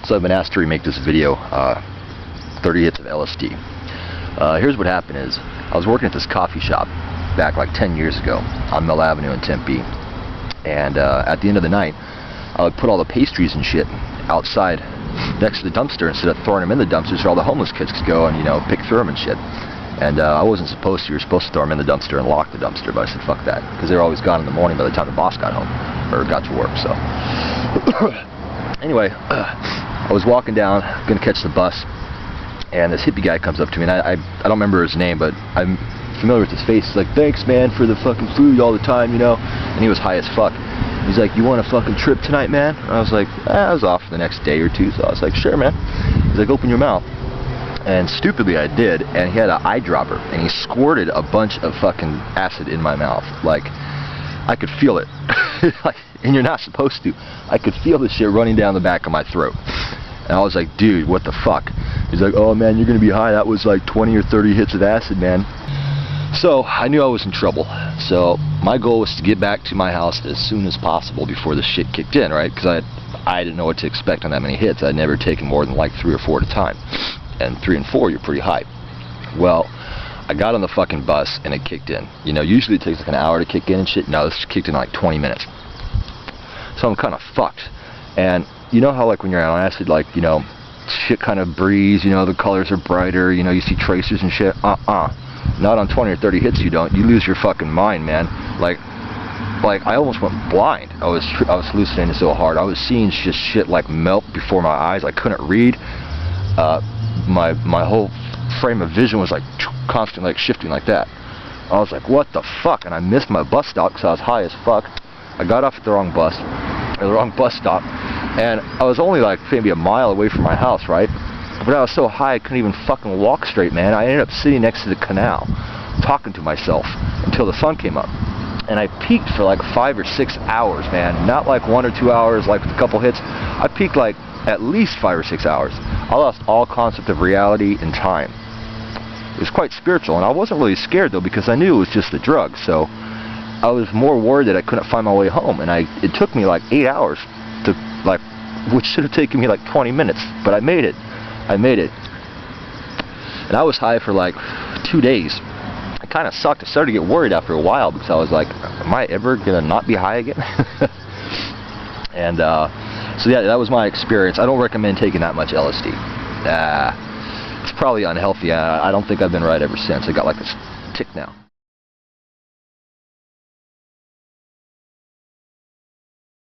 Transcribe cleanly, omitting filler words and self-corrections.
So I've been asked to remake this video, 30 hits of LSD. Here's what happened is, I was working at this coffee shop back like 10 years ago on Mill Avenue in Tempe. And at the end of the night, I would put all the pastries and shit outside next to the dumpster instead of throwing them in the dumpster so all the homeless kids could go and, you know, pick through them and shit. And I wasn't supposed to. You were supposed to throw them in the dumpster and lock the dumpster, but I said fuck that, because they were always gone in the morning by the time the boss got home or got to work. So anyway, I was walking down, gonna catch the bus, and this hippie guy comes up to me, and I don't remember his name, but I'm familiar with his face. He's like, "Thanks, man, for the fucking food all the time, you know." And he was high as fuck. He's like, "You want a fucking trip tonight, man?" And I was like, I was off for the next day or two, so I was like, "Sure, man." He's like, "Open your mouth." And stupidly I did, and he had an eyedropper, and he squirted a bunch of fucking acid in my mouth. Like, I could feel it. Like, and you're not supposed to. I could feel the shit running down the back of my throat. And I was like, "Dude, what the fuck?" He's like, "Oh man, you're gonna be high. That was like 20 or 30 hits of acid, man." So I knew I was in trouble. So my goal was to get back to my house as soon as possible before the shit kicked in, right? Because I didn't know what to expect on that many hits. I'd never taken more than like 3 or 4 at a time. And 3 and 4, you're pretty high. Well, I got on the fucking bus and it kicked in. You know, usually it takes like an hour to kick in and shit. No, this kicked in like 20 minutes. So I'm kind of fucked. And you know how like when you're on acid, like, you know, shit kind of breeze, you know, the colors are brighter, you know, you see tracers and shit. Not on 20 or 30 hits you don't. You lose your fucking mind, man. Like I almost went blind. I was hallucinating so hard. I was seeing just shit like melt before my eyes. I couldn't read. My whole frame of vision was like constantly like shifting like that. I was like, what the fuck? And I missed my bus stop because I was high as fuck. I got off at the wrong bus stop, and I was only like maybe a mile away from my house, right? But I was so high I couldn't even fucking walk straight, man. I ended up sitting next to the canal, talking to myself until the sun came up. And I peaked for like 5 or 6 hours, man. Not like 1 or 2 hours, like with a couple hits. I peaked like at least 5 or 6 hours. I lost all concept of reality and time. It was quite spiritual, and I wasn't really scared though, because I knew it was just the drug. So I was more worried that I couldn't find my way home, and it took me like 8 hours to, like, which should have taken me like 20 minutes, but I made it. And I was high for like 2 days. It kind of sucked. I started to get worried after a while, because I was like, am I ever gonna not be high again? And so yeah, that was my experience. I don't recommend taking that much LSD. It's probably unhealthy. I don't think I've been right ever since. I got like this tick now.